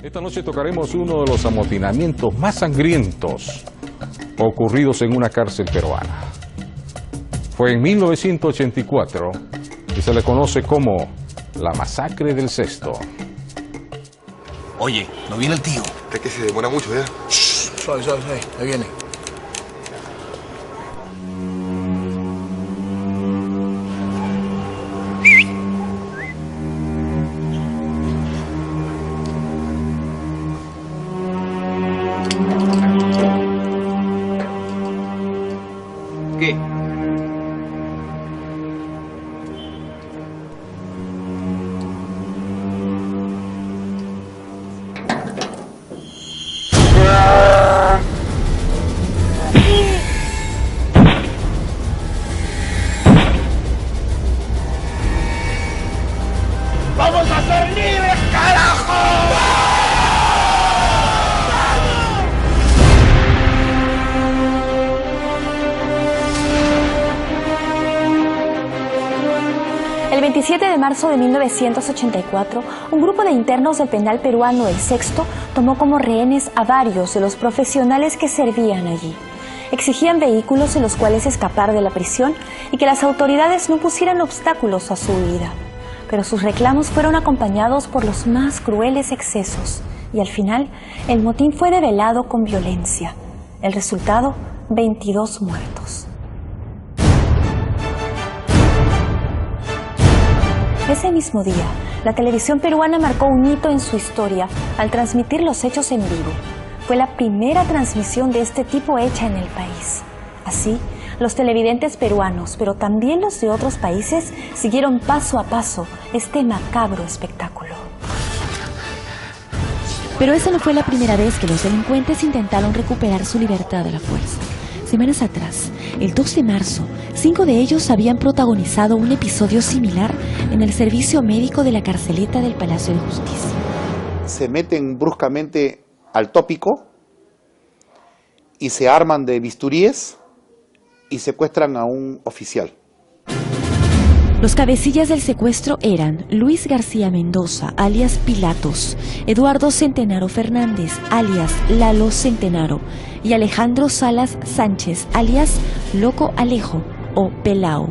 Esta noche tocaremos uno de los amotinamientos más sangrientos ocurridos en una cárcel peruana. Fue en 1984 y se le conoce como la masacre del Cesto. Oye, ¿no viene el tío? Es que se demora mucho, ¿ya? Shh, suave, ahí viene. ¿Qué? ¡Vamos a ser libres, carajo! El 27 de marzo de 1984, un grupo de internos del penal peruano El Sexto tomó como rehenes a varios de los profesionales que servían allí. Exigían vehículos en los cuales escapar de la prisión y que las autoridades no pusieran obstáculos a su huida. Pero sus reclamos fueron acompañados por los más crueles excesos y al final el motín fue develado con violencia. El resultado, 22 muertos. Ese mismo día, la televisión peruana marcó un hito en su historia al transmitir los hechos en vivo. Fue la primera transmisión de este tipo hecha en el país. Así, los televidentes peruanos, pero también los de otros países, siguieron paso a paso este macabro espectáculo. Pero esa no fue la primera vez que los delincuentes intentaron recuperar su libertad a la fuerza. Semanas atrás, el 2 de marzo, 5 de ellos habían protagonizado un episodio similar en el servicio médico de la carceleta del Palacio de Justicia. Se meten bruscamente al tópico y se arman de bisturíes y secuestran a un oficial. Los cabecillas del secuestro eran Luis García Mendoza, alias Pilatos, Eduardo Centenaro Fernández, alias Lalo Centenaro, y Alejandro Salas Sánchez, alias Loco Alejo o Pelao.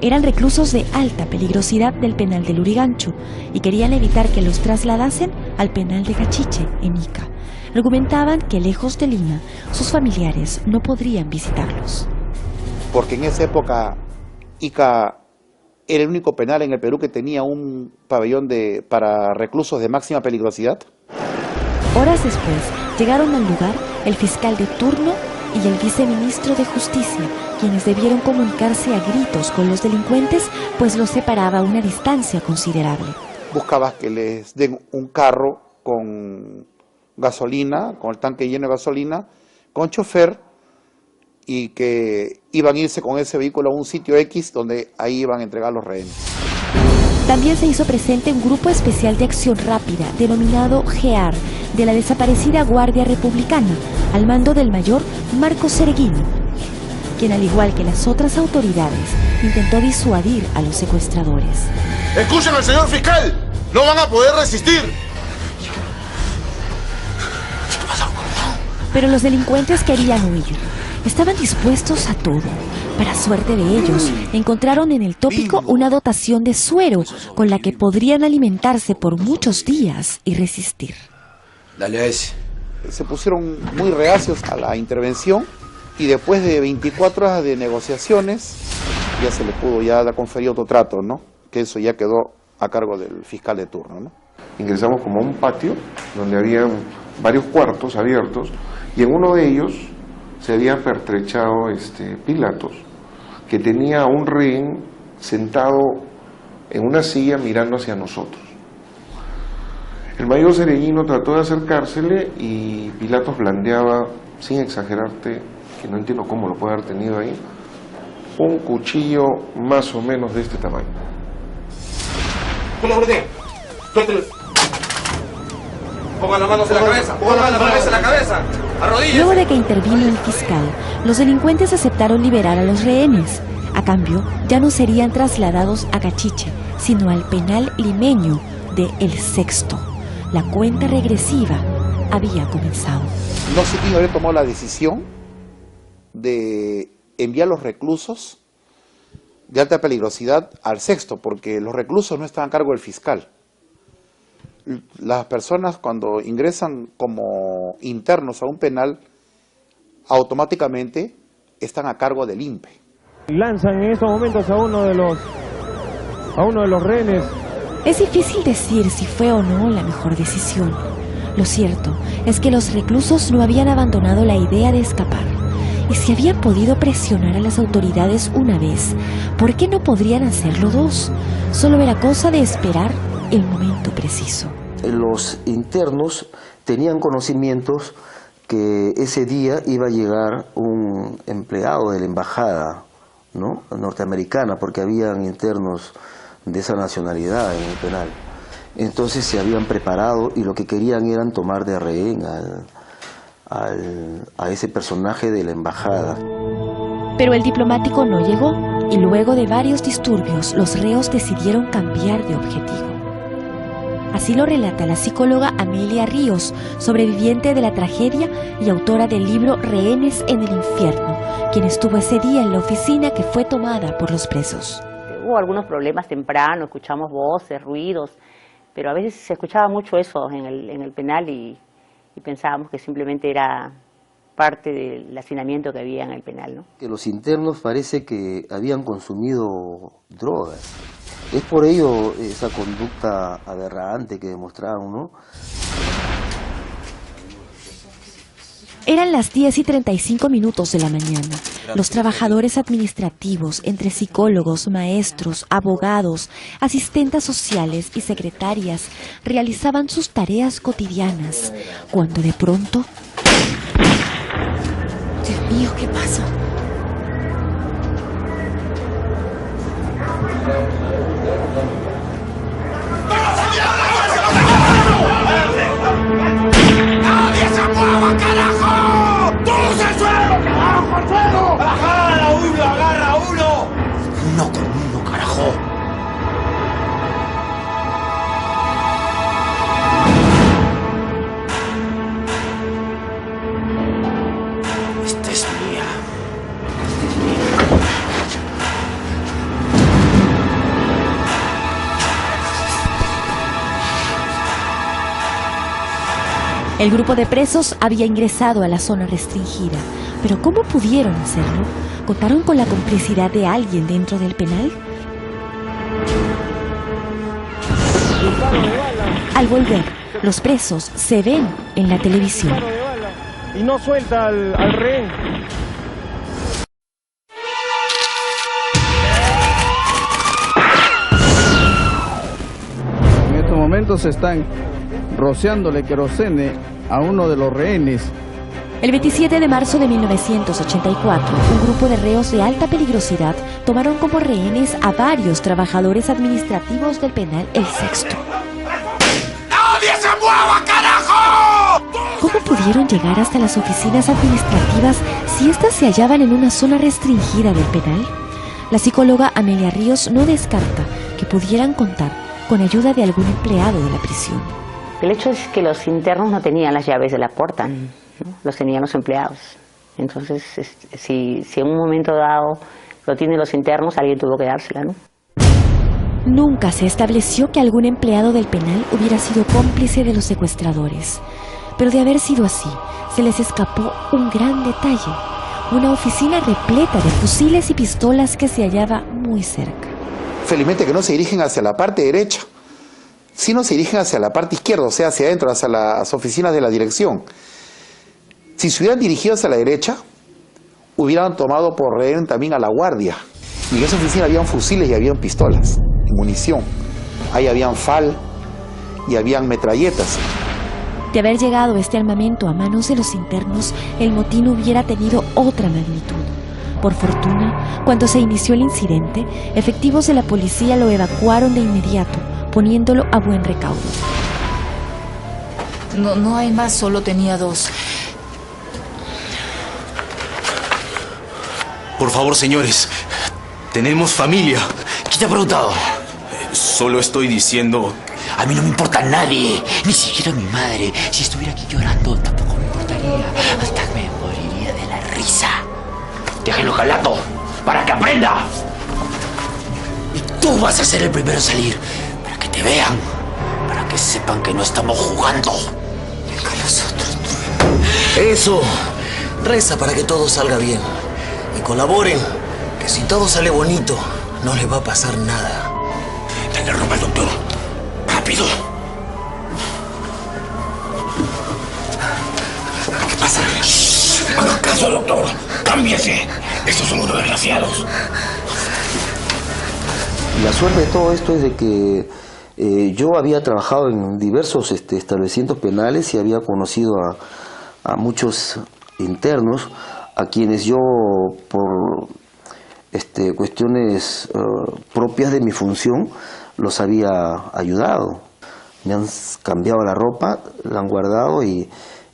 Eran reclusos de alta peligrosidad del penal de Lurigancho y querían evitar que los trasladasen al penal de Cachiche, en Ica. Argumentaban que lejos de Lima, sus familiares no podrían visitarlos. Porque en esa época Ica era el único penal en el Perú que tenía un pabellón para reclusos de máxima peligrosidad. Horas después llegaron al lugar el fiscal de turno y el viceministro de Justicia, quienes debieron comunicarse a gritos con los delincuentes, pues los separaba una distancia considerable. Buscaba que les den un carro con gasolina, con el tanque lleno de gasolina, con chofer, y que iban a irse con ese vehículo a un sitio X donde ahí iban a entregar los rehenes. También se hizo presente un grupo especial de acción rápida, denominado GEAR, de la desaparecida Guardia Republicana, al mando del mayor Marcos Cereguini, quien al igual que las otras autoridades, intentó disuadir a los secuestradores. ¡Escuchen al señor fiscal! ¡No van a poder resistir! Pero los delincuentes querían huir. Estaban dispuestos a todo. Para suerte de ellos, encontraron en el tópico una dotación de suero con la que podrían alimentarse por muchos días y resistir. Dale a ese. Se pusieron muy reacios a la intervención y después de 24 horas de negociaciones ya se le pudo dar conferir otro trato, ¿no? Que eso ya quedó a cargo del fiscal de turno, ¿no? Ingresamos como a un patio donde había varios cuartos abiertos y en uno de ellos se había pertrechado Pilatos, que tenía a un rehén sentado en una silla mirando hacia nosotros. El mayor Cereguino trató de acercársele y Pilatos blandeaba, sin exagerarte, que no entiendo cómo lo puede haber tenido ahí, un cuchillo más o menos de este tamaño. Pongan las manos en la cabeza, pongan las manos en la cabeza, arrodíllense. Luego de que intervino el fiscal, los delincuentes aceptaron liberar a los rehenes. A cambio, ya no serían trasladados a Cachiche, sino al penal limeño de El Sexto. La cuenta regresiva había comenzado. No sé quién habría tomado la decisión de enviar los reclusos de alta peligrosidad al sexto, porque los reclusos no están a cargo del fiscal. Las personas cuando ingresan como internos a un penal, automáticamente están a cargo del INPE. Lanzan en estos momentos a uno de los rehenes. Es difícil decir si fue o no la mejor decisión. Lo cierto es que los reclusos no habían abandonado la idea de escapar. Y si habían podido presionar a las autoridades una vez, ¿por qué no podrían hacerlo dos? Solo era cosa de esperar el momento preciso. Los internos tenían conocimientos que ese día iba a llegar un empleado de la embajada, ¿no?, norteamericana, porque habían internos de esa nacionalidad en el penal. Entonces se habían preparado y lo que querían era tomar de rehén a ese personaje de la embajada. Pero el diplomático no llegó y luego de varios disturbios los reos decidieron cambiar de objetivo. Así lo relata la psicóloga Amelia Ríos, sobreviviente de la tragedia y autora del libro Rehenes en el infierno, quien estuvo ese día en la oficina que fue tomada por los presos. Hubo algunos problemas temprano, escuchamos voces, ruidos, pero a veces se escuchaba mucho eso en el penal y pensábamos que simplemente era parte del hacinamiento que había en el penal, ¿no? Que los internos parece que habían consumido drogas. Es por ello esa conducta aberrante que demostraron, ¿no? Eran las 10:35 de la mañana. Los trabajadores administrativos, entre psicólogos, maestros, abogados, asistentes sociales y secretarias, realizaban sus tareas cotidianas, cuando de pronto... Dios mío, ¿qué pasa? ¡Nadie se mueva, carajo! ¡Todos al suelo! ¡Carajo, al suelo! ¡Agarra uno, agarra uno! Uno con uno, carajo. Esta es mía. El grupo de presos había ingresado a la zona restringida, pero ¿cómo pudieron hacerlo? ¿Contaron con la complicidad de alguien dentro del penal? Al volver, los presos se ven en la televisión. Y no suelta al rehén. En estos momentos se están rociándole querosene a uno de los rehenes. El 27 de marzo de 1984, un grupo de reos de alta peligrosidad tomaron como rehenes a varios trabajadores administrativos del penal El Sexto. ¡Nadie se mueva, carajo! ¿Cómo pudieron llegar hasta las oficinas administrativas si éstas se hallaban en una zona restringida del penal? La psicóloga Amelia Ríos no descarta que pudieran contar con ayuda de algún empleado de la prisión. El hecho es que los internos no tenían las llaves de la puerta, ¿no? Los tenían los empleados. Entonces, si en un momento dado lo tienen los internos, alguien tuvo que dársela, ¿no? Nunca se estableció que algún empleado del penal hubiera sido cómplice de los secuestradores. Pero de haber sido así, se les escapó un gran detalle: una oficina repleta de fusiles y pistolas que se hallaba muy cerca. Felizmente que no se dirigen hacia la parte derecha, sino se dirigen hacia la parte izquierda, o sea, hacia adentro, hacia las oficinas de la dirección. Si se hubieran dirigido hacia la derecha, hubieran tomado por rehén también a la guardia. Y en esa oficina habían fusiles y habían pistolas, y munición. Ahí habían FAL y habían metralletas. De haber llegado este armamento a manos de los internos, el motín hubiera tenido otra magnitud. Por fortuna, cuando se inició el incidente, efectivos de la policía lo evacuaron de inmediato, poniéndolo a buen recaudo. No hay más, solo tenía 2. Por favor, señores, tenemos familia. ¿Quién te ha preguntado? Solo estoy diciendo, A mí no me importa nadie, ni siquiera mi madre. Si estuviera aquí llorando, tampoco me importaría. Hasta me moriría de la risa. Déjenlo calato, para que aprenda. Y tú vas a ser el primero a salir, para que te vean, para que sepan que no estamos jugando. Venga, nosotros. Eso. Reza para que todo salga bien. Y colaboren, que si todo sale bonito, no les va a pasar nada. Dale ropa al doctor. ¡Rápido! ¿Qué pasa? Haga caso, doctor. ¡Cámbiese! Estos son unos desgraciados. La suerte de todo esto es de que yo había trabajado en diversos establecimientos penales y había conocido a muchos internos a quienes yo, por cuestiones propias de mi función, los había ayudado. Me han cambiado la ropa, la han guardado y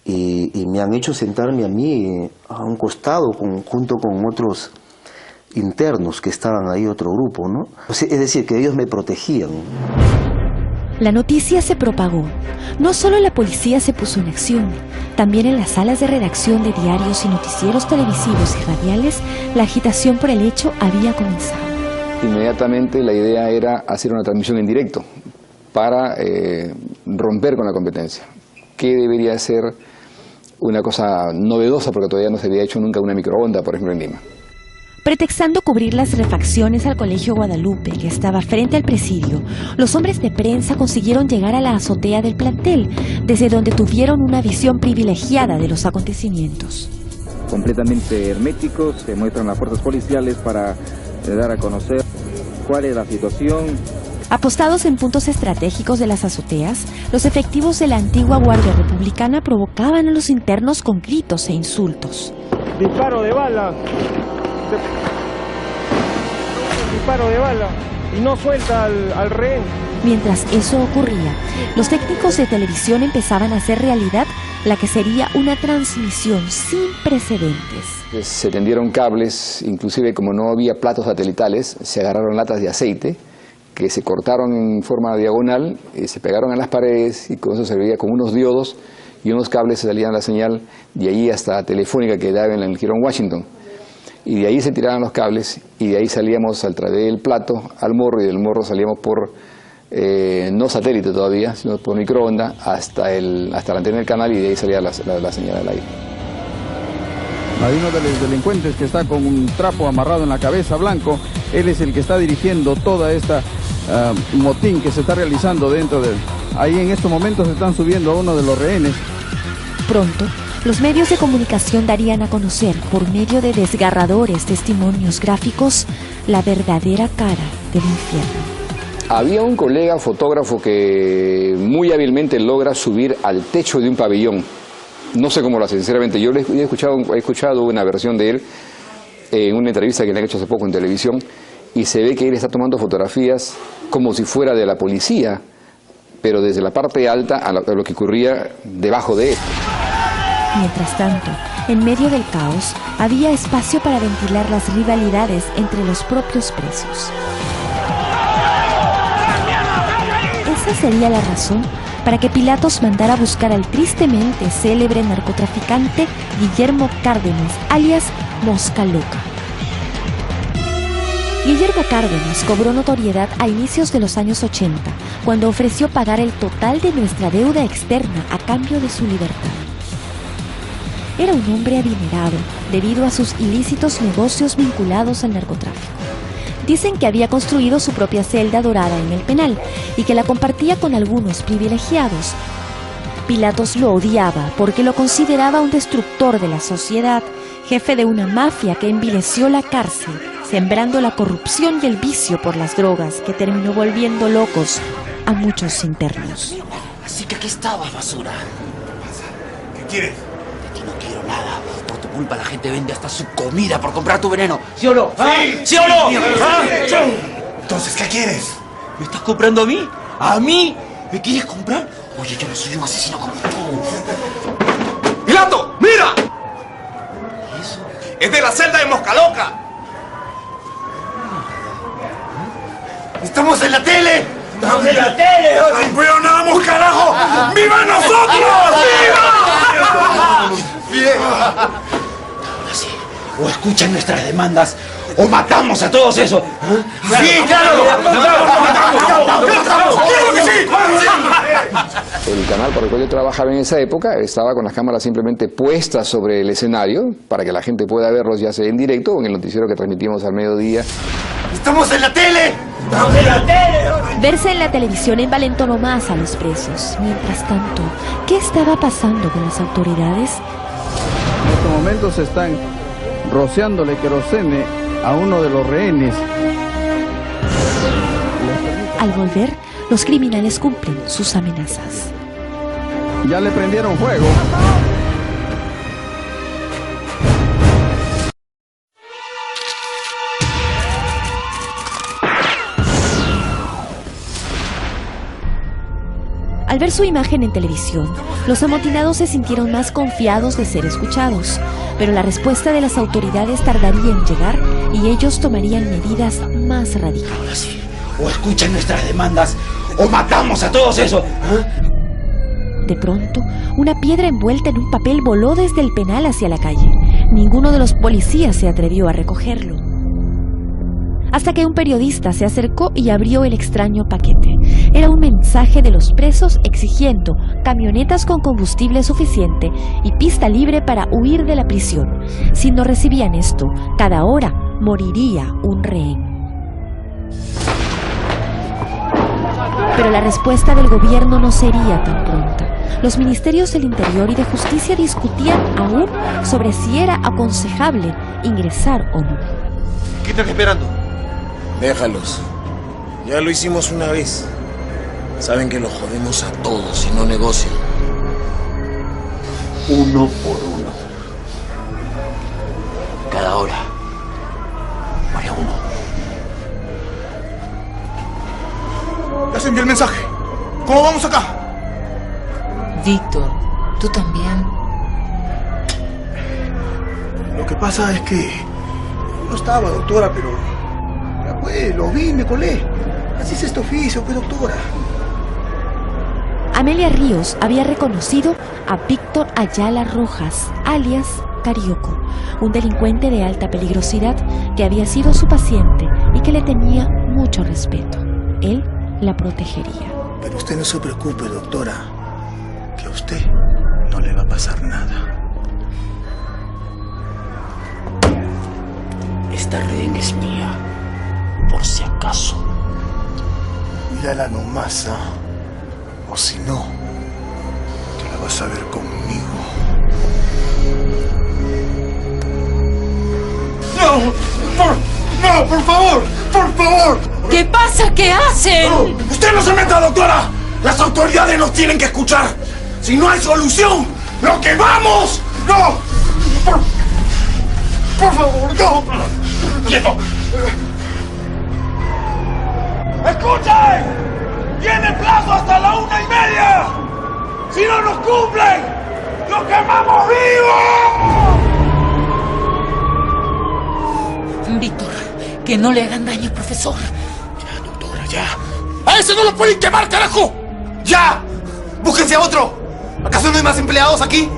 me han hecho sentarme a mí a un costado junto con otros internos que estaban ahí, otro grupo, ¿no? Es decir, que ellos me protegían. La noticia se propagó. No solo la policía se puso en acción, también en las salas de redacción de diarios y noticieros televisivos y radiales, la agitación por el hecho había comenzado. Inmediatamente la idea era hacer una transmisión en directo para romper con la competencia. ¿Qué debería ser una cosa novedosa? Porque todavía no se había hecho nunca una microonda, por ejemplo, en Lima. Pretextando cubrir las refacciones al Colegio Guadalupe, que estaba frente al presidio, los hombres de prensa consiguieron llegar a la azotea del plantel, desde donde tuvieron una visión privilegiada de los acontecimientos. Completamente herméticos, se muestran las fuerzas policiales para dar a conocer cuál es la situación. Apostados en puntos estratégicos de las azoteas, los efectivos de la antigua Guardia Republicana provocaban a los internos con gritos e insultos. Disparo de bala. Disparo de bala y no suelta al rehén. Mientras eso ocurría, los técnicos de televisión empezaban a hacer realidad la que sería una transmisión sin precedentes. Se tendieron cables, inclusive como no había platos satelitales, se agarraron latas de aceite que se cortaron en forma diagonal, se pegaron a las paredes y con eso servía como unos diodos y unos cables se salían la señal de allí hasta Telefónica que daba en el Jirón Washington. Y de ahí se tiraban los cables y de ahí salíamos a través del plato al morro y del morro salíamos por, no satélite todavía, sino por microonda hasta la antena del canal y de ahí salía la señal al aire. Hay uno de los delincuentes que está con un trapo amarrado en la cabeza blanco, él es el que está dirigiendo toda esta motín que se está realizando dentro de él. Ahí en estos momentos se están subiendo a uno de los rehenes. Pronto, los medios de comunicación darían a conocer, por medio de desgarradores testimonios gráficos, la verdadera cara del infierno. Había un colega fotógrafo que muy hábilmente logra subir al techo de un pabellón. No sé cómo lo hace, sinceramente. Yo he escuchado una versión de él en una entrevista que le han hecho hace poco en televisión y se ve que él está tomando fotografías como si fuera de la policía, pero desde la parte alta a lo que ocurría debajo de él. Mientras tanto, en medio del caos, había espacio para ventilar las rivalidades entre los propios presos. Esa sería la razón para que Pilatos mandara buscar al tristemente célebre narcotraficante Guillermo Cárdenas, alias Mosca Loca. Guillermo Cárdenas cobró notoriedad a inicios de los años 80, cuando ofreció pagar el total de nuestra deuda externa a cambio de su libertad. Era un hombre adinerado debido a sus ilícitos negocios vinculados al narcotráfico. Dicen que había construido su propia celda dorada en el penal y que la compartía con algunos privilegiados. Pilatos lo odiaba porque lo consideraba un destructor de la sociedad, jefe de una mafia que envileció la cárcel, sembrando la corrupción y el vicio por las drogas que terminó volviendo locos a muchos internos. Así que aquí estaba, basura. ¿Qué quieres? De ti no quiero nada. Por tu culpa la gente vende hasta su comida por comprar tu veneno. ¿Sí o no? Sí. ¿Sí o no? ¿Ah? Entonces, ¿qué quieres? ¿Me estás comprando a mí? ¿A mí? ¿Me quieres comprar? Oye, yo no soy un asesino como tú. ¡Pilato! ¡Mira! ¿Y eso? ¡Es de la celda de Mosca Loca! ¡Estamos en la tele! ¡Estamos en la tele! ¡Campeonamos, carajo! ¡Viva nosotros! ¡Viva! Así. O escuchan nuestras demandas, o matamos a todos esos. ¡Sí, claro! ¡Claro que sí! El canal por el cual yo trabajaba en esa época estaba con las cámaras simplemente puestas sobre el escenario para que la gente pueda verlos ya sea en directo o en el noticiero que transmitimos al mediodía. ¡Estamos en la tele! ¡Estamos en la tele! Verse en la televisión envalentonó más a los presos. Mientras tanto, ¿qué estaba pasando con las autoridades? En estos momentos están rociándole querosene a uno de los rehenes. Al volver, los criminales cumplen sus amenazas. Ya le prendieron fuego. Al ver su imagen en televisión, los amotinados se sintieron más confiados de ser escuchados, pero la respuesta de las autoridades tardaría en llegar y ellos tomarían medidas más radicales. O escuchan nuestras demandas, o matamos a todos esos. De pronto, una piedra envuelta en un papel voló desde el penal hacia la calle. Ninguno de los policías se atrevió a recogerlo. Hasta que un periodista se acercó y abrió el extraño paquete. Era un mensaje de los presos exigiendo camionetas con combustible suficiente y pista libre para huir de la prisión. Si no recibían esto, cada hora moriría un rehén. Pero la respuesta del gobierno no sería tan pronta. Los ministerios del Interior y de Justicia discutían aún sobre si era aconsejable ingresar o no. ¿Qué están esperando? Déjalos. Ya lo hicimos una vez. Saben que los jodemos a todos si no negocian. Uno por uno. Cada hora muere uno. Ya se envió el mensaje. ¿Cómo vamos acá? Víctor, ¿tú también? Lo que pasa es que no estaba, doctora, pero ya pues, lo vi y me colé. Así es este oficio, pues, doctora. Amelia Ríos había reconocido a Víctor Ayala Rojas, alias Carioco, un delincuente de alta peligrosidad que había sido su paciente y que le tenía mucho respeto. Él la protegería. Pero usted no se preocupe, doctora, que a usted no le va a pasar nada. Esta rehén es mía, por si acaso. Mírala nomás, ¿ah? O si no, te la vas a ver conmigo. ¡No! ¡No, por favor! ¡Por favor! ¿Qué pasa? ¿Qué hacen? ¡No! ¡Usted no se meta, doctora! ¡Las autoridades nos tienen que escuchar! ¡Si no hay solución, lo que vamos! ¡No! ¡Por favor, no! ¡Quieto! ¡Escuchen! ¡Tiene plazo hasta la 1:30! ¡Si no nos cumplen, ¡lo quemamos vivo! Víctor, que no le hagan daño, profesor. Ya, doctora, ya. ¡A ese no lo pueden quemar, carajo! ¡Ya! ¡Búsquense a otro! ¿Acaso no hay más empleados aquí?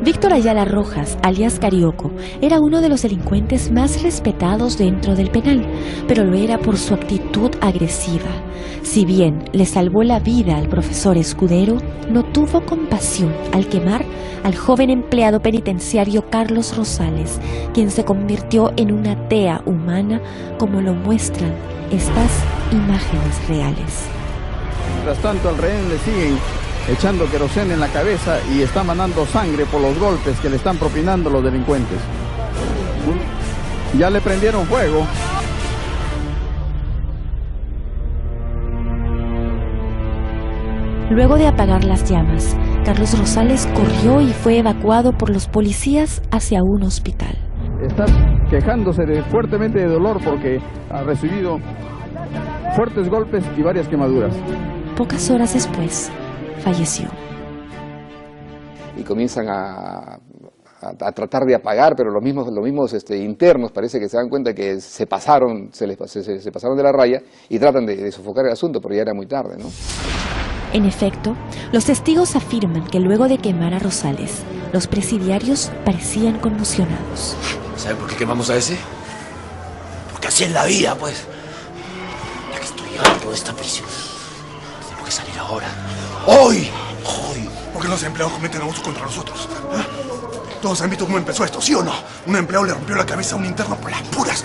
Víctor Ayala Rojas, alias Carioco, era uno de los delincuentes más respetados dentro del penal, pero lo era por su actitud agresiva. Si bien le salvó la vida al profesor Escudero, no tuvo compasión al quemar al joven empleado penitenciario Carlos Rosales, quien se convirtió en una tea humana, como lo muestran estas imágenes reales. Mientras tanto, al rehén le siguen echando queroseno en la cabeza y está manando sangre por los golpes que le están propinando los delincuentes. Ya le prendieron fuego. Luego de apagar las llamas, Carlos Rosales corrió y fue evacuado por los policías hacia un hospital. Está quejándose fuertemente de dolor porque ha recibido fuertes golpes y varias quemaduras. Pocas horas después, falleció. Y comienzan a a tratar de apagar, pero los mismos internos parece que se dan cuenta que se pasaron, se pasaron de la raya y tratan de sofocar el asunto, pero ya era muy tarde, ¿no? En efecto, los testigos afirman que luego de quemar a Rosales, los presidiarios parecían conmocionados. ¿Sabe por qué quemamos a ese? Porque así es la vida, pues. Ya que estoy harto de esta prisión, tengo que salir ahora. ¡Hoy! ¿Por qué los empleados cometen abusos contra nosotros? ¿Ah? Todos han visto cómo empezó esto, ¿sí o no? Un empleado le rompió la cabeza a un interno por las puras.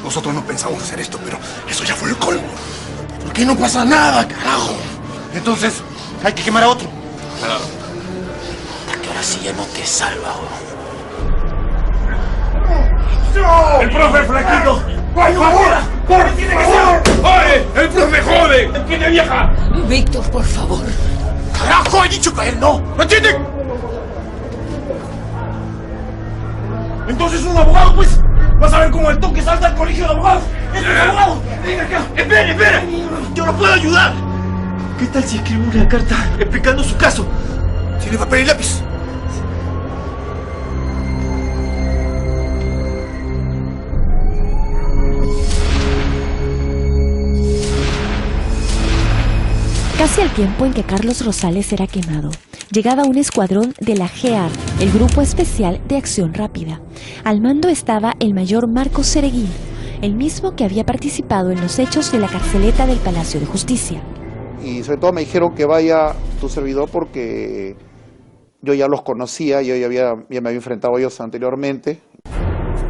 Nosotros no pensamos hacer esto, pero eso ya fue el colmo. ¿Por qué no pasa nada, carajo? Entonces, hay que quemar a otro. Claro. Hasta que ahora sí ya no te salva, weón. ¡El profe flaquito! ¡Corre! ¡Corre! ¡Tiene que ser! ¡Oye! ¡El profe joven! ¡Tiene vieja! Víctor, por favor. ¡Carajo! He dicho que él no. ¿Me entienden? Entonces un abogado, pues. Vas a ver cómo el toque salta al colegio de abogados. ¡Es un abogado! ¡Venga acá! ¡Espere! ¡Yo no puedo ayudar! ¿Qué tal si escribo una carta explicando su caso? ¿Tiene papel y lápiz? Casi al tiempo en que Carlos Rosales era quemado, llegaba un escuadrón de la GEAR, el Grupo Especial de Acción Rápida. Al mando estaba el mayor Marcos Cereguín, el mismo que había participado en los hechos de la carceleta del Palacio de Justicia. Y sobre todo me dijeron que vaya tu servidor porque yo ya los conocía, yo ya me había enfrentado a ellos anteriormente.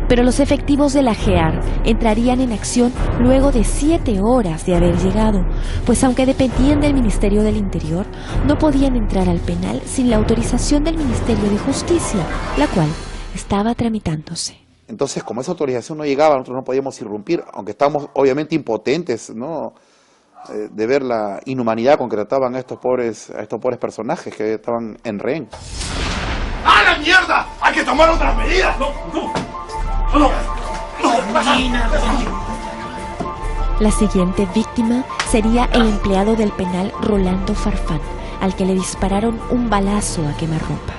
Pero los efectivos de la GEAR entrarían en acción luego de 7 horas de haber llegado, pues aunque dependían del Ministerio del Interior, no podían entrar al penal sin la autorización del Ministerio de Justicia, la cual estaba tramitándose. Entonces, como esa autorización no llegaba, nosotros no podíamos irrumpir, aunque estábamos obviamente impotentes, ¿no?, de ver la inhumanidad con que trataban a estos pobres personajes que estaban en rehén. ¡A la mierda! ¡Hay que tomar otras medidas! La siguiente víctima sería el empleado del penal Rolando Farfán, al que le dispararon un balazo a quemarropa.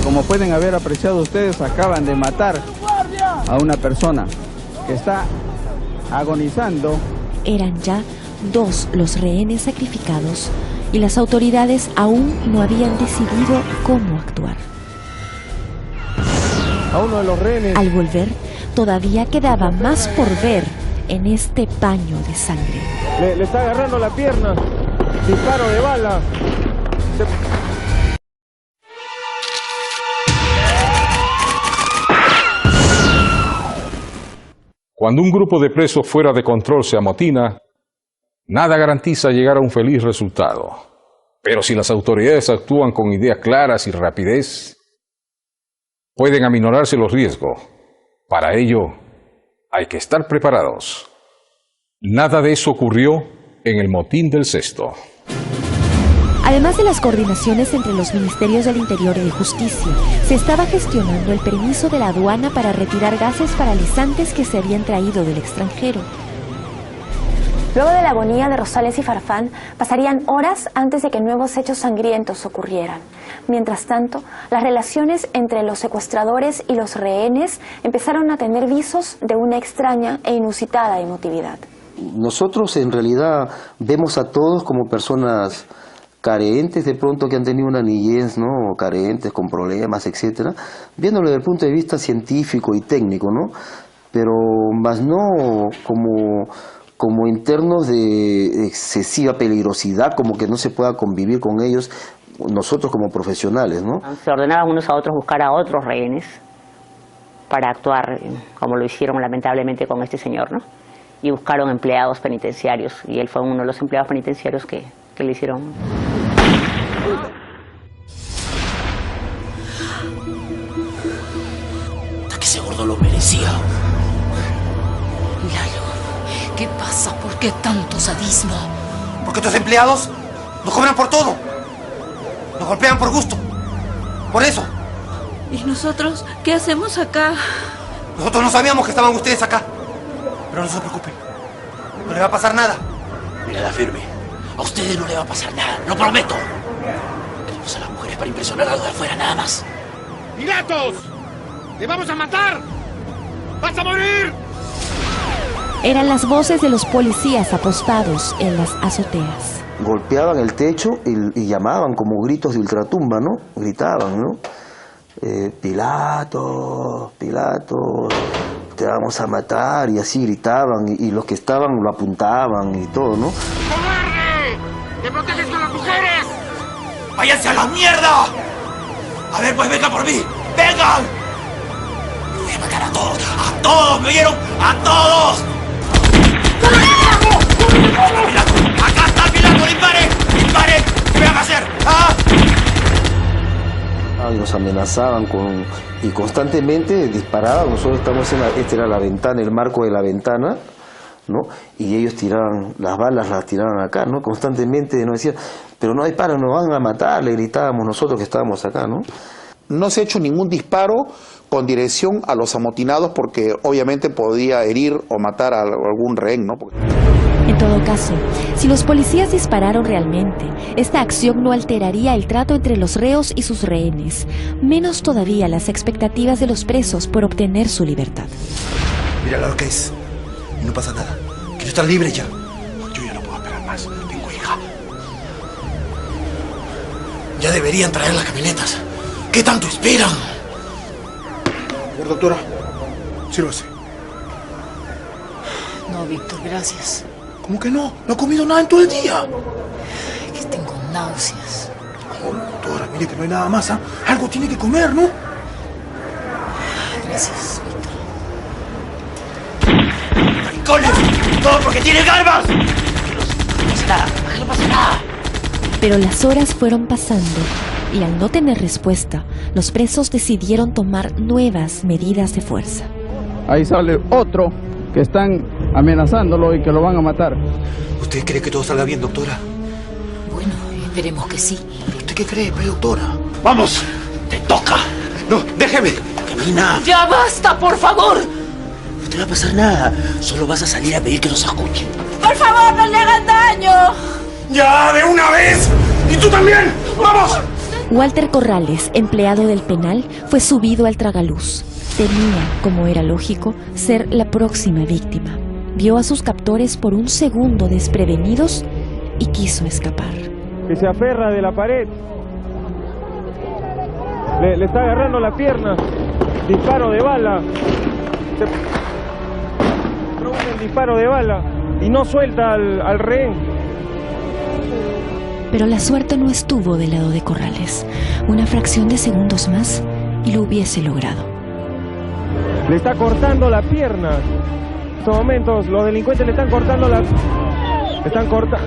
Como pueden haber apreciado ustedes, acaban de matar a una persona que está agonizando. Eran ya 2 los rehenes sacrificados y las autoridades aún no habían decidido cómo actuar. A uno de los rehenes. Al volver, todavía quedaba más por ver en este paño de sangre. Le está agarrando la pierna. Disparo de bala. Cuando un grupo de presos fuera de control se amotina, nada garantiza llegar a un feliz resultado. Pero si las autoridades actúan con ideas claras y rapidez, pueden aminorarse los riesgos. Para ello, hay que estar preparados. Nada de eso ocurrió en el motín del Cesto. Además de las coordinaciones entre los Ministerios del Interior y de Justicia, se estaba gestionando el permiso de la aduana para retirar gases paralizantes que se habían traído del extranjero. Luego de la agonía de Rosales y Farfán, pasarían horas antes de que nuevos hechos sangrientos ocurrieran. Mientras tanto, las relaciones entre los secuestradores y los rehenes empezaron a tener visos de una extraña e inusitada emotividad. Nosotros en realidad vemos a todos como personas carentes de pronto, que han tenido una niñez, ¿no?, carentes, con problemas, etcétera, viéndolo desde el punto de vista científico y técnico, ¿no?, pero más no como internos de excesiva peligrosidad, como que no se pueda convivir con ellos, nosotros como profesionales, ¿no? Se ordenaban unos a otros buscar a otros rehenes para actuar como lo hicieron lamentablemente con este señor, ¿no? Y buscaron empleados penitenciarios, y él fue uno de los empleados penitenciarios que le hicieron. Hasta que ese gordo lo merecía. Lalo, ¿qué pasa? ¿Por qué tanto sadismo? Porque estos empleados nos cobran por todo. Nos golpean por gusto. Por eso. ¿Y nosotros qué hacemos acá? Nosotros no sabíamos que estaban ustedes acá. Pero no se preocupen. No le va a pasar nada. Mírala firme. A ustedes no le va a pasar nada, lo prometo. Vamos a las mujeres para impresionar a los de afuera, nada más. ¡Pilatos! ¡Te vamos a matar! ¡Vas a morir! Eran las voces de los policías apostados en las azoteas. Golpeaban el techo y llamaban como gritos de ultratumba, ¿no? Gritaban, ¿no? Pilatos, Pilatos, te vamos a matar, y así gritaban, y los que estaban lo apuntaban y todo, ¿no? ¡Cobarde! ¡Te proteges con las mujeres! ¡Váyanse a la mierda! A ver, pues vengan por mí. ¡Vengan! Me voy a matar a todos. ¡A todos! ¿Me oyeron? ¡A todos! ¡Pilato! ¡Acá está Pilato! ¡Dispare! ¡Dispare! ¿Qué me van a hacer? ¿Ah? Y nos amenazaban y constantemente disparaban. Nosotros estamos esta era la ventana, el marco de la ventana, ¿no? Y ellos tiraban, las balas las tiraban acá, ¿no? Constantemente nos decían, pero no disparan, nos van a matar, le gritábamos nosotros que estábamos acá, ¿no? No se ha hecho ningún disparo con dirección a los amotinados porque obviamente podía herir o matar a algún rehén, ¿no? En todo caso, si los policías dispararon realmente, esta acción no alteraría el trato entre los reos y sus rehenes, menos todavía las expectativas de los presos por obtener su libertad. Mira lo que es. Y no pasa nada. Quiero estar libre ya. Yo ya no puedo esperar más. Tengo hija. Ya deberían traer las camionetas. ¿Qué tanto esperan? A ver, doctora. Sírvase. No, Víctor, gracias. ¿Cómo que no? No he comido nada en todo el día. Es que tengo náuseas. Oh, doctora, mire que no hay nada más, ¿ah? Algo tiene que comer, ¿no? Gracias, Víctor. ¡Maricones! ¡Todo porque tiene garbas! No pasa nada, no pasa nada. Pero las horas fueron pasando y al no tener respuesta, los presos decidieron tomar nuevas medidas de fuerza. Ahí sale otro que están amenazándolo y que lo van a matar. ¿Usted cree que todo salga bien, doctora? Bueno, esperemos que sí. ¿Usted qué cree, doctora? ¡Vamos! ¡Te toca! ¡No, déjeme! ¡Camina! ¡Ya basta, por favor! No te va a pasar nada. Solo vas a salir a pedir que nos escuchen. ¡Por favor, no le hagan daño! ¡Ya, de una vez! ¡Y tú también! ¡Vamos! Walter Corrales, empleado del penal, fue subido al tragaluz. Temía, como era lógico, ser la próxima víctima. Vio a sus captores por un segundo desprevenidos y quiso escapar. Que se aferra de la pared. Le está agarrando la pierna. Disparo de bala. Se produce el disparo de bala y no suelta al rehén. Pero la suerte no estuvo del lado de Corrales. Una fracción de segundos más y lo hubiese logrado. Le está cortando la pierna. En estos momentos los delincuentes le están cortando la... Le están cortando...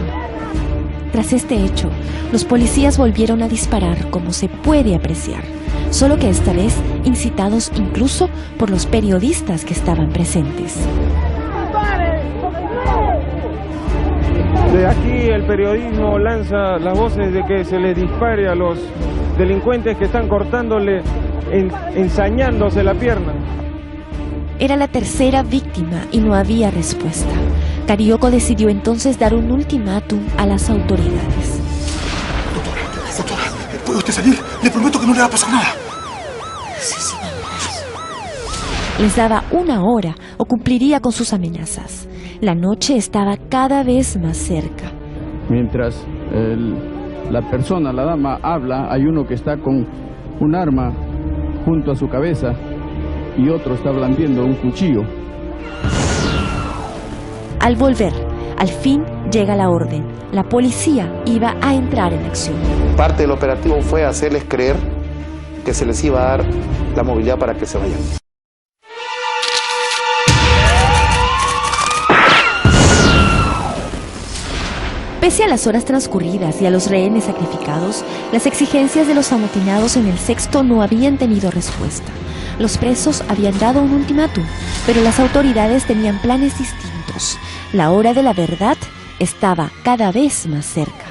Tras este hecho, los policías volvieron a disparar como se puede apreciar, solo que esta vez incitados incluso por los periodistas que estaban presentes. De aquí el periodismo lanza las voces de que se les dispare a los delincuentes que están cortándole, ensañándose la pierna. Era la tercera víctima y no había respuesta. Carioco decidió entonces dar un ultimátum a las autoridades. Doctora, ¿puede usted salir? Le prometo que no le va a pasar nada. Sí, vamos. Les daba una hora o cumpliría con sus amenazas. La noche estaba cada vez más cerca. Mientras la persona, la dama, habla, hay uno que está con un arma junto a su cabeza y otro está blandiendo un cuchillo. Al volver, al fin llega la orden. La policía iba a entrar en acción. Parte del operativo fue hacerles creer que se les iba a dar la movilidad para que se vayan. Pese a las horas transcurridas y a los rehenes sacrificados, las exigencias de los amotinados en el Sexto no habían tenido respuesta. Los presos habían dado un ultimátum, pero las autoridades tenían planes distintos. La hora de la verdad estaba cada vez más cerca.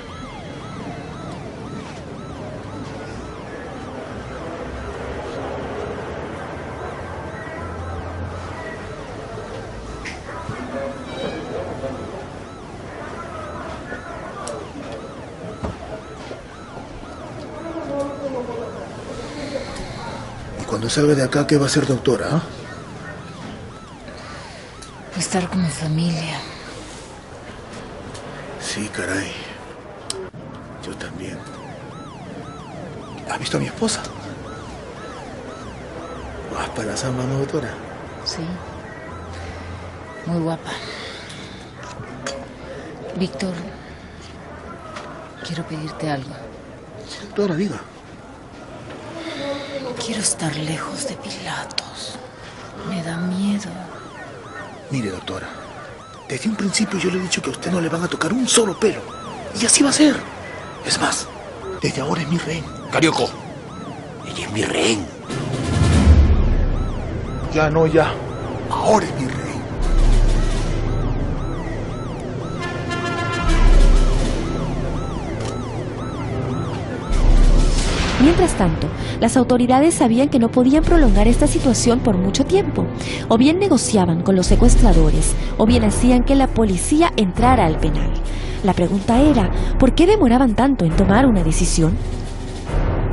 Cuando salga de acá, ¿qué va a hacer, doctora? ¿Ah? Estar con mi familia. Sí, caray. Yo también. ¿Has visto a mi esposa? Guapa la samba, ¿no, doctora? Sí. Muy guapa. Víctor, quiero pedirte algo. Sí, doctora, diga. Quiero estar lejos de Pilatos. Me da miedo. Mire, doctora, desde un principio yo le he dicho que a usted no le van a tocar un solo pelo. Y así va a ser. Es más, desde ahora es mi rehén. Carioco, ella es mi rehén. Ya, no, ya. Ahora es mi rehén. Mientras tanto, las autoridades sabían que no podían prolongar esta situación por mucho tiempo. O bien negociaban con los secuestradores, o bien hacían que la policía entrara al penal. La pregunta era, ¿por qué demoraban tanto en tomar una decisión?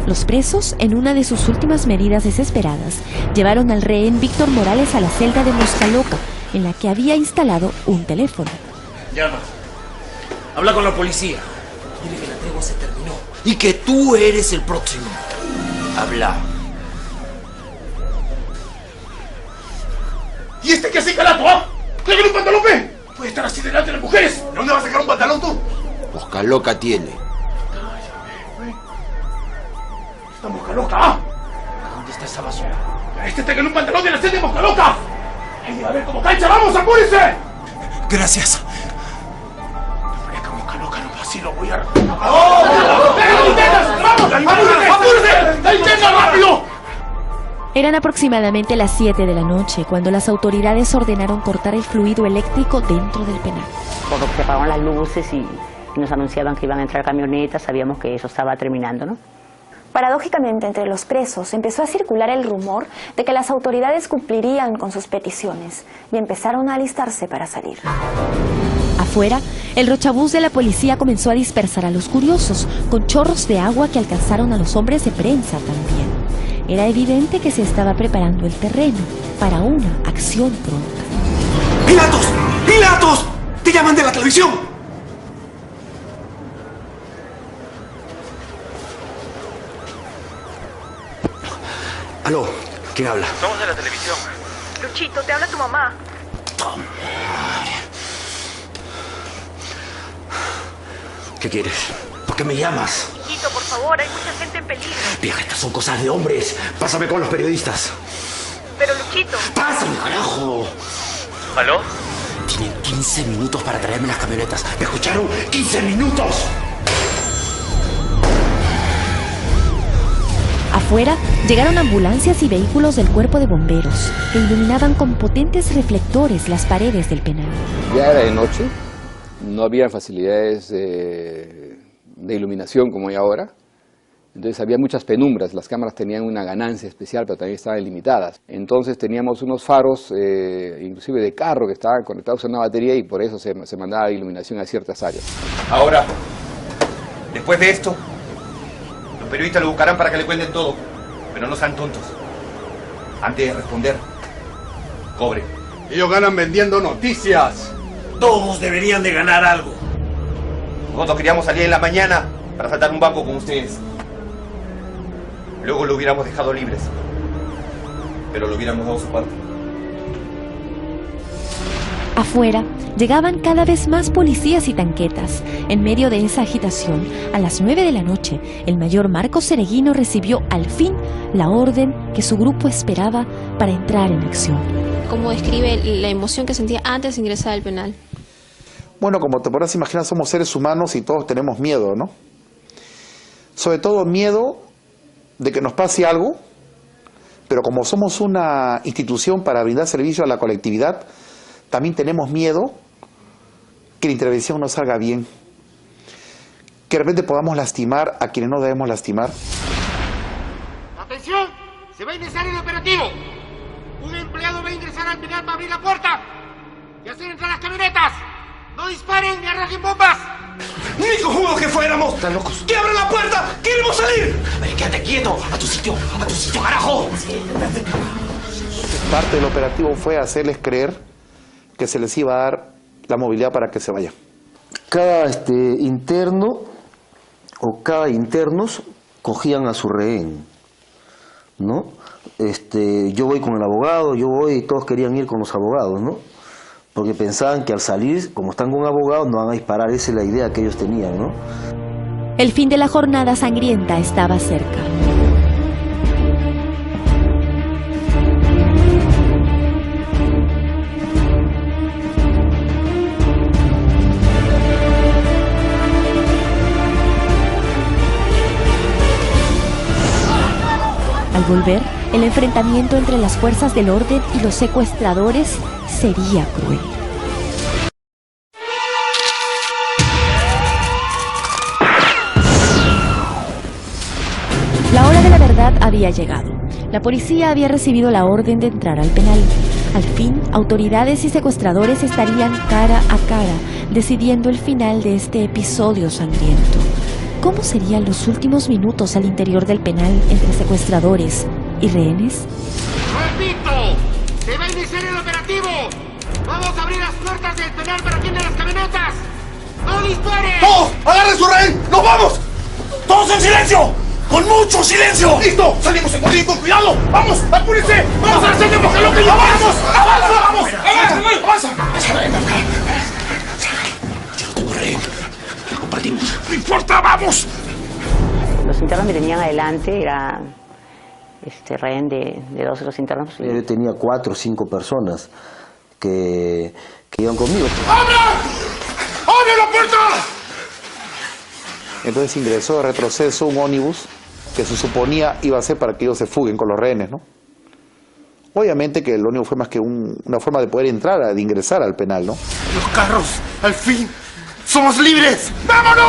Los presos, en una de sus últimas medidas desesperadas, llevaron al rehén Víctor Morales a la celda de Mosca Loca, en la que había instalado un teléfono. Llama. Habla con la policía. Dile que la tregua se terminó y que tú eres el próximo. Habla. ¿Y este qué hace, Calato, ah? ¡Tráigale un pantalón, ve! Puede estar así delante de las mujeres. ¿De dónde vas a sacar un pantalón tú? Mosca Loca tiene. ¡Esta Mosca Loca, ah! ¿Dónde está esa basura? ¡Este está en un pantalón de la celda de Mosca Loca! ¡Ay, a ver cómo cancha! ¡Vamos, apúrese! Gracias. Así lo voy a... ¡Oh! ¡Pégale, linternas! ¡Vamos! ¡Apúrese! ¡La linterna, rápido! Eran aproximadamente las 7 de la noche cuando las autoridades ordenaron cortar el fluido eléctrico dentro del penal. Cuando se apagaron las luces y nos anunciaban que iban a entrar camionetas, sabíamos que eso estaba terminando, ¿no? Paradójicamente, entre los presos empezó a circular el rumor de que las autoridades cumplirían con sus peticiones y empezaron a alistarse para salir. Afuera, el rochabús de la policía comenzó a dispersar a los curiosos, con chorros de agua que alcanzaron a los hombres de prensa también. Era evidente que se estaba preparando el terreno para una acción pronta. ¡Pilatos! ¡Pilatos! ¡Te llaman de la televisión! Aló, ¿quién habla? Somos de la televisión. Luchito, te habla tu mamá. ¿Qué quieres? ¿Por qué me llamas? Hijito, por favor, hay mucha gente en peligro. Vieja, estas son cosas de hombres. Pásame con los periodistas. Pero Luchito... ¡Pásame, carajo! ¿Aló? Tienen 15 minutos para traerme las camionetas. ¿Me escucharon? ¡15 minutos! Afuera, llegaron ambulancias y vehículos del cuerpo de bomberos, que iluminaban con potentes reflectores las paredes del penal. Ya era de noche. No había facilidades de iluminación como hay ahora, entonces había muchas penumbras, las cámaras tenían una ganancia especial, pero también estaban limitadas. Entonces teníamos unos faros, inclusive de carro, que estaban conectados a una batería y por eso se mandaba iluminación a ciertas áreas. Ahora, después de esto, los periodistas lo buscarán para que le cuenten todo, pero no sean tontos. Antes de responder, cobre. Ellos ganan vendiendo noticias. Todos deberían de ganar algo. Nosotros queríamos salir en la mañana para saltar un banco con ustedes. Luego lo hubiéramos dejado libres. Pero lo hubiéramos dado su parte. Afuera, llegaban cada vez más policías y tanquetas. En medio de esa agitación, a las 9 de la noche, el mayor Marcos Cereguino recibió al fin la orden que su grupo esperaba para entrar en acción. ¿Cómo describe la emoción que sentía antes de ingresar al penal? Bueno, como te podrás imaginar, somos seres humanos y todos tenemos miedo, ¿no? Sobre todo miedo de que nos pase algo, pero como somos una institución para brindar servicio a la colectividad, también tenemos miedo que la intervención no salga bien, que de repente podamos lastimar a quienes no debemos lastimar. ¡Atención! ¡Se va a iniciar el operativo! Un empleado va a ingresar al penal para abrir la puerta y hacer entrar las camionetas. ¡No disparen ni arrojen bombas! ¡Ni cojudos que fuéramos! ¿Están locos? ¡Que abran la puerta! ¡Queremos salir! A ver, quédate quieto. A tu sitio, carajo. Parte del operativo fue hacerles creer que se les iba a dar la movilidad para que se vayan. Cada interno o cada internos cogían a su rehén, ¿no? Yo voy con el abogado, yo voy, y todos querían ir con los abogados, ¿no? Porque pensaban que al salir, como están con abogados, no van a disparar. Esa es la idea que ellos tenían, ¿no? El fin de la jornada sangrienta estaba cerca. Al volver, el enfrentamiento entre las fuerzas del orden y los secuestradores sería cruel. La hora de la verdad había llegado. La policía había recibido la orden de entrar al penal. Al fin, autoridades y secuestradores estarían cara a cara, decidiendo el final de este episodio sangriento. ¿Cómo serían los últimos minutos al interior del penal entre secuestradores y rehenes? ¡Repito! ¡Se va a iniciar el operativo! ¡Vamos a abrir las puertas del penal para quien de las camionetas! ¡No disparen! ¡Todos! ¡Agarren su rehén! ¡Nos vamos! ¡Todos en silencio! ¡Con mucho silencio! ¡Listo! ¡Salimos en orden y con cuidado! ¡Vamos! ¡Apúrense! ¡Vamos a hacer de porque lo que yo! ¡Vamos! ¡Vamos! ¡Avanza! Yo no tengo rehén. La compartimos. ¡No importa! ¡Vamos! Los internos que tenían adelante era rehén de dos de los internos. Yo tenía 4 o 5 personas que iban conmigo. ¡Abra! ¡Abre la puerta! Entonces ingresó de retroceso un ómnibus que se suponía iba a ser para que ellos se fuguen con los rehenes, ¿no? Obviamente que el ómnibus fue más que una forma de poder entrar, de ingresar al penal, ¿no? ¡Los carros! ¡Al fin! ¡Somos libres! ¡Vámonos!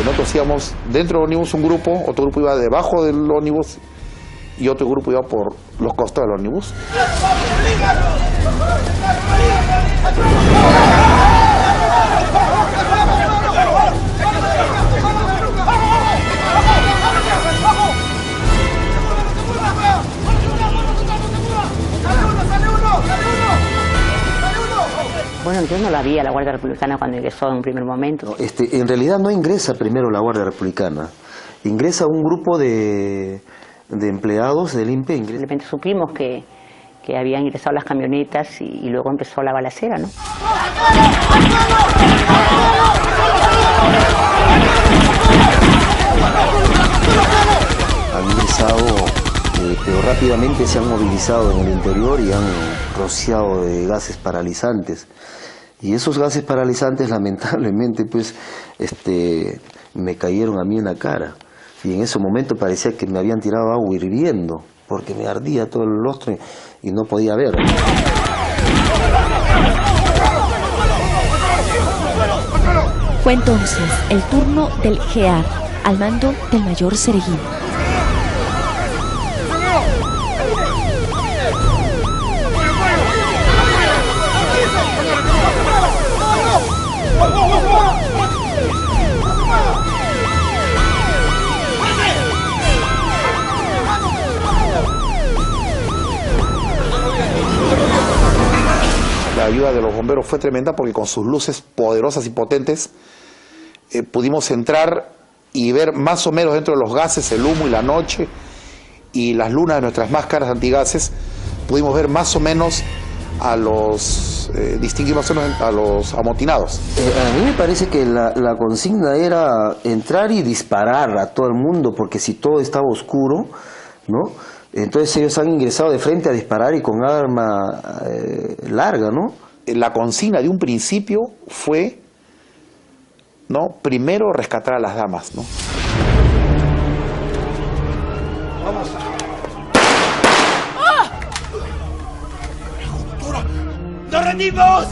Nosotros íbamos dentro del ómnibus un grupo, otro grupo iba debajo del ómnibus y otro grupo iba por los costados del ómnibus. Bueno, yo no la vi a la Guardia Republicana cuando ingresó en un primer momento. En realidad no ingresa primero la Guardia Republicana, ingresa un grupo de empleados del INPE. Simplemente supimos que habían ingresado las camionetas y luego empezó la balacera, ¿no? Han ingresado, pero rápidamente se han movilizado en el interior y han rociado de gases paralizantes. Y esos gases paralizantes, lamentablemente, pues, me cayeron a mí en la cara. Y en ese momento parecía que me habían tirado agua hirviendo, porque me ardía todo el rostro y no podía ver. Fue entonces el turno del GEAR, al mando del mayor Cereguín. La ayuda de los bomberos fue tremenda porque con sus luces poderosas y potentes pudimos entrar y ver más o menos dentro de los gases, el humo y la noche y las lunas de nuestras máscaras antigases, pudimos ver más o menos a los, distinguir más o menos a los amotinados. A mí me parece que la consigna era entrar y disparar a todo el mundo, porque si todo estaba oscuro, ¿no? Entonces ellos han ingresado de frente a disparar y con arma larga, ¿no? La consigna de un principio fue, ¿no?, primero rescatar a las damas, ¿no? ¡Vamos! ¡Doctora! ¡Nos rendimos!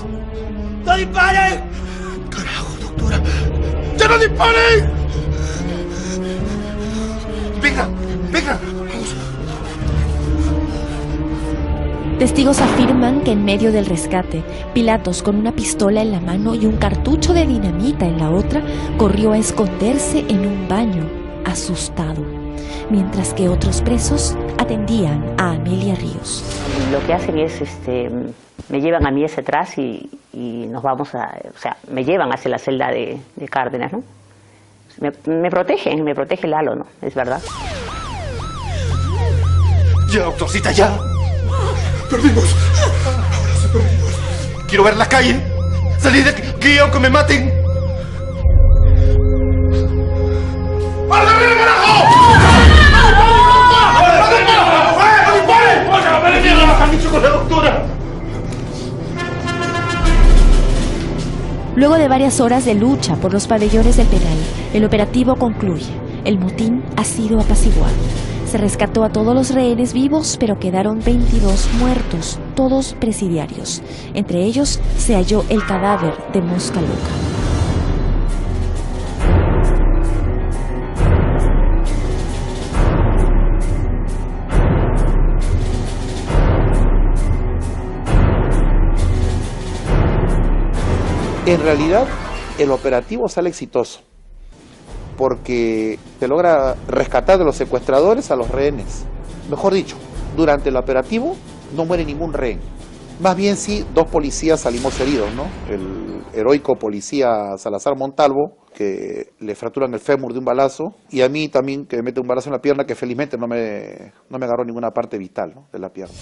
¡No disparen! ¡Carajo, doctora! ¡Ya no disparen! ¡Venga! ¡Venga! Testigos afirman que en medio del rescate, Pilatos, con una pistola en la mano y un cartucho de dinamita en la otra, corrió a esconderse en un baño, asustado, mientras que otros presos atendían a Amelia Ríos. Lo que hacen es, me llevan a mí hacia atrás y nos vamos me llevan hacia la celda de Cárdenas, ¿no? Me protege Lalo, ¿no? Es verdad. Ya, doctorcita, ya. Perdimos. Ahora sí perdimos. Quiero ver la calle. Salir de aquí aunque me maten. Luego de varias horas de lucha por los pabellones del penal, el operativo concluye. El motín ha sido apaciguado. Se rescató a todos los rehenes vivos, pero quedaron 22 muertos, todos presidiarios. Entre ellos se halló el cadáver de Mosca Loca. En realidad, el operativo sale exitoso, porque se logra rescatar de los secuestradores a los rehenes. Mejor dicho, durante el operativo no muere ningún rehén. Más bien sí, 2 policías salimos heridos, ¿no? El heroico policía Salazar Montalvo, que le fracturan el fémur de un balazo, y a mí también, que me mete un balazo en la pierna, que felizmente no me agarró ninguna parte vital, ¿no?, de la pierna.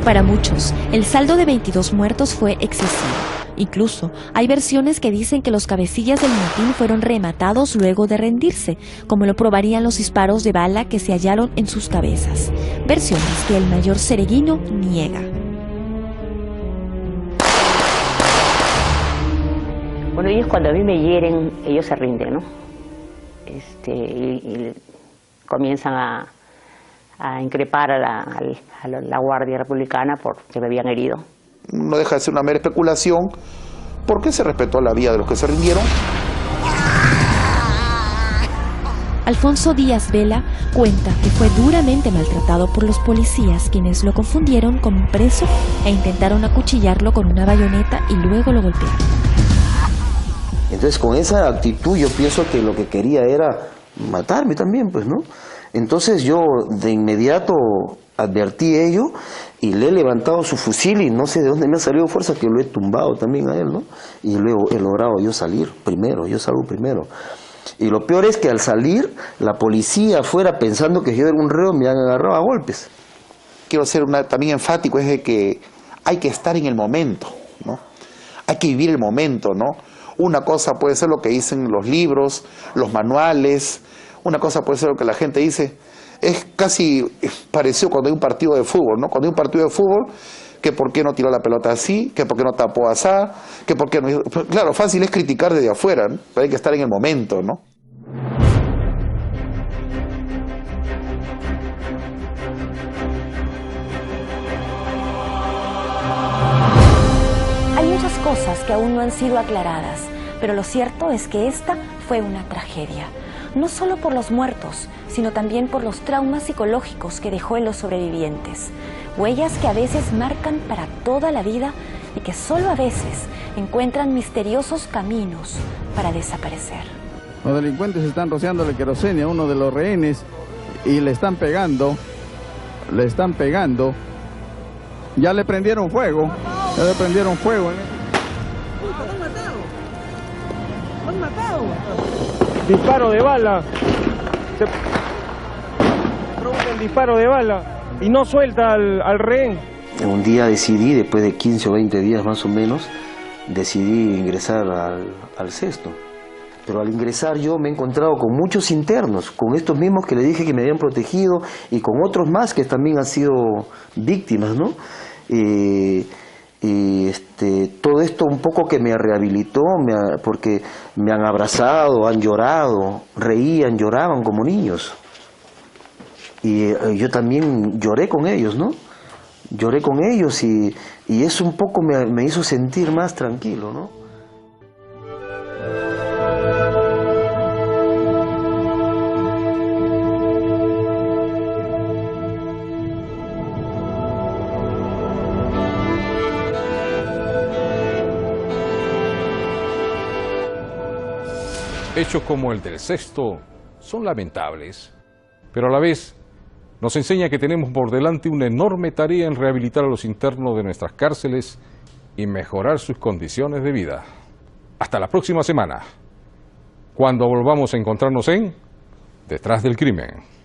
Para muchos, el saldo de 22 muertos fue excesivo. Incluso, hay versiones que dicen que los cabecillas del motín fueron rematados luego de rendirse, como lo probarían los disparos de bala que se hallaron en sus cabezas. Versiones que el mayor Cereguino niega. Bueno, ellos cuando a mí me hieren, ellos se rinden, ¿no? Y comienzan a increpar a la Guardia Republicana porque me habían herido. No deja de ser una mera especulación, porque se respetó la vida de los que se rindieron. Alfonso Díaz Vela cuenta que fue duramente maltratado por los policías, quienes lo confundieron con un preso e intentaron acuchillarlo con una bayoneta y luego lo golpearon. Entonces, con esa actitud yo pienso que lo que quería era matarme también, pues, ¿no? Entonces yo de inmediato advertí ello y le he levantado su fusil y no sé de dónde me ha salido fuerza que lo he tumbado también a él, ¿no? Y luego he logrado yo salir primero, yo salgo primero. Y lo peor es que al salir, la policía afuera pensando que yo era un reo me han agarrado a golpes. Quiero ser también enfático, es de que hay que estar en el momento, ¿no? Hay que vivir el momento, ¿no? Una cosa puede ser lo que dicen los libros, los manuales, una cosa puede ser lo que la gente dice. Es casi parecido cuando hay un partido de fútbol, ¿no? Cuando hay un partido de fútbol, que por qué no tiró la pelota así, que por qué no tapó asá, que por qué no... Claro, fácil es criticar desde afuera, ¿no? Pero hay que estar en el momento, ¿no? Hay muchas cosas que aún no han sido aclaradas, pero lo cierto es que esta fue una tragedia. No solo por los muertos, sino también por los traumas psicológicos que dejó en los sobrevivientes. Huellas que a veces marcan para toda la vida y que solo a veces encuentran misteriosos caminos para desaparecer. Los delincuentes están rociándole querosene a uno de los rehenes y le están pegando. Ya le prendieron fuego. ¡Han matado! Disparo de bala. Se produce el disparo de bala y no suelta al rehén. Un día decidí, después de 15 o 20 días más o menos, decidí ingresar al cesto. Pero al ingresar yo me he encontrado con muchos internos, con estos mismos que le dije que me habían protegido y con otros más que también han sido víctimas, ¿no? Todo esto un poco que me rehabilitó, porque me han abrazado, han llorado, reían, lloraban como niños. Y yo también lloré con ellos, ¿no? Lloré con ellos y eso un poco me hizo sentir más tranquilo, ¿no? Hechos como el del Sexto son lamentables, pero a la vez nos enseña que tenemos por delante una enorme tarea en rehabilitar a los internos de nuestras cárceles y mejorar sus condiciones de vida. Hasta la próxima semana, cuando volvamos a encontrarnos en Detrás del Crimen.